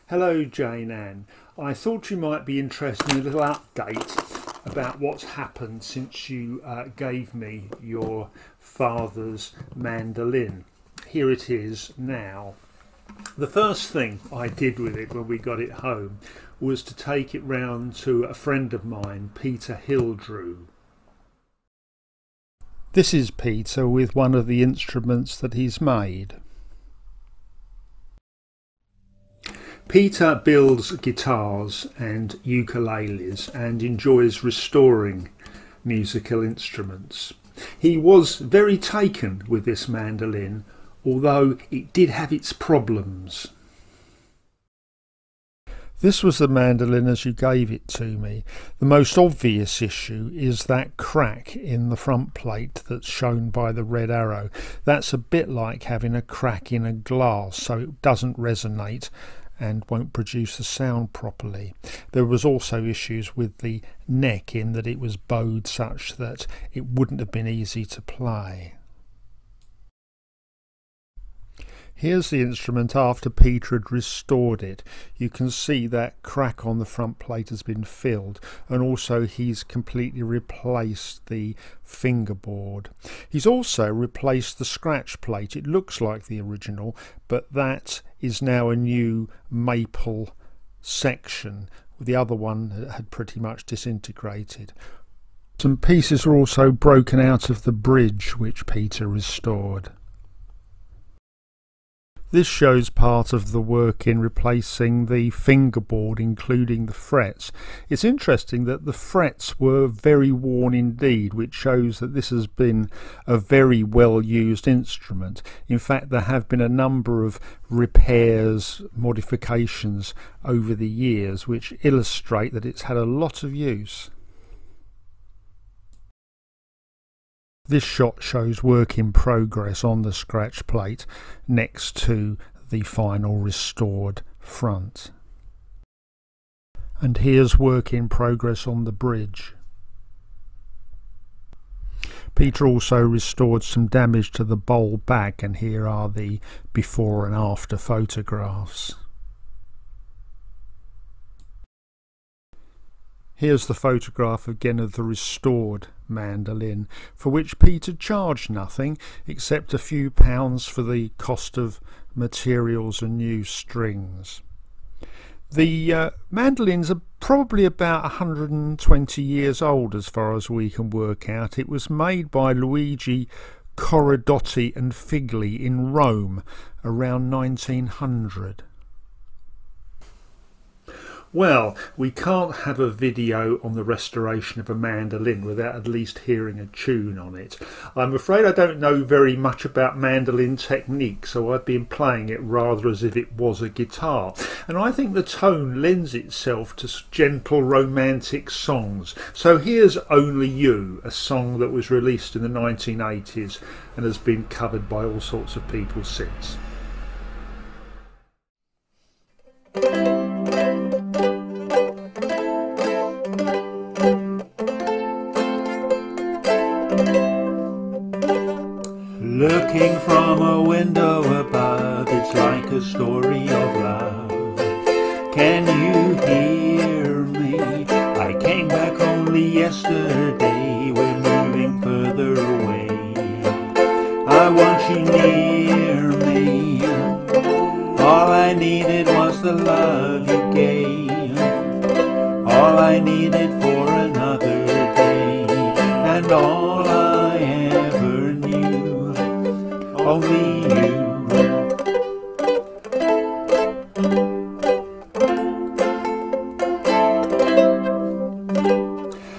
Hello Jane Ann. I thought you might be interested in a little update about what's happened since you gave me your father's mandolin. Here it is now. The first thing I did with it when we got it home was to take it round to a friend of mine, Peter Hildrew. This is Peter with one of the instruments that he's made. Peter builds guitars and ukuleles and enjoys restoring musical instruments. He was very taken with this mandolin, although it did have its problems. This was the mandolin as you gave it to me. The most obvious issue is that crack in the front plate that's shown by the red arrow. That's a bit like having a crack in a glass, so it doesn't resonate and won't produce the sound properly. There was also issues with the neck in that it was bowed such that it wouldn't have been easy to play. Here's the instrument after Peter had restored it. You can see that crack on the front plate has been filled, and also he's completely replaced the fingerboard. He's also replaced the scratch plate. It looks like the original, but that is now a new maple section. The other one had pretty much disintegrated. Some pieces are also broken out of the bridge which Peter restored. This shows part of the work in replacing the fingerboard, including the frets. It's interesting that the frets were very worn indeed, which shows that this has been a very well used instrument. In fact, there have been a number of repairs, modifications over the years, which illustrate that it's had a lot of use. This shot shows work in progress on the scratch plate next to the final restored front. And here's work in progress on the bridge. Peter also restored some damage to the bowl back, and here are the before and after photographs. Here's the photograph again of the restored mandolin, for which Peter charged nothing except a few pounds for the cost of materials and new strings. The mandolins are probably about 120 years old as far as we can work out. It was made by Luigi Corradotti and Figli in Rome around 1900. Well, we can't have a video on the restoration of a mandolin without at least hearing a tune on it. I'm afraid I don't know very much about mandolin technique, so I've been playing it rather as if it was a guitar. And I think the tone lends itself to gentle romantic songs. So here's Only You, a song that was released in the 1980s and has been covered by all sorts of people since. Looking from a window above, it's like a story of love. Can you hear me? I came back only yesterday, we're moving further away. I want you near me. All I needed was the love you gave. All I needed for another day, and all I ever knew. Only you.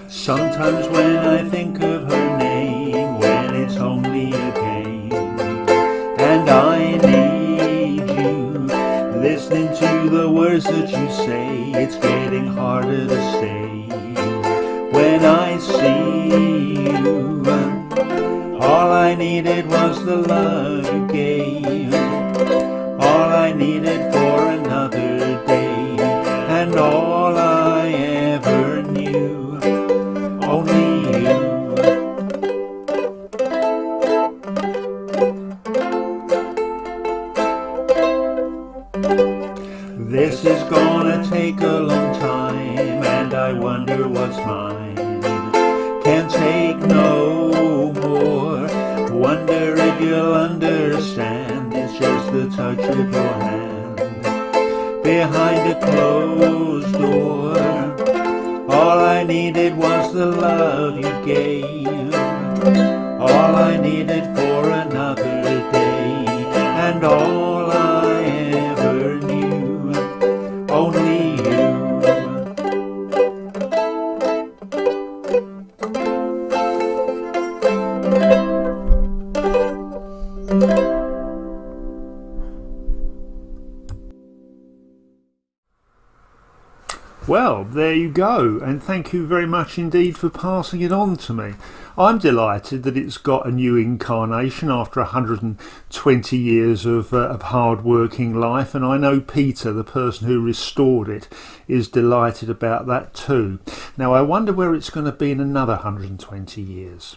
Sometimes when I think of her name, when it's only a game, and I need you, listening to the words that you say, it's getting harder to stay. When I see you, all I needed was the love you gave. All I needed for another day, and all I ever knew. Only you. This is can take no more. Wonder if you'll understand, it's just the touch of your hand behind a closed door. All I needed was the love you gave, all I needed for another day, and all I ever knew, only you. Well, there you go, and thank you very much indeed for passing it on to me. I'm delighted that it's got a new incarnation after 120 years of hard-working life, and I know Peter, the person who restored it, is delighted about that too. Now I wonder where it's going to be in another 120 years.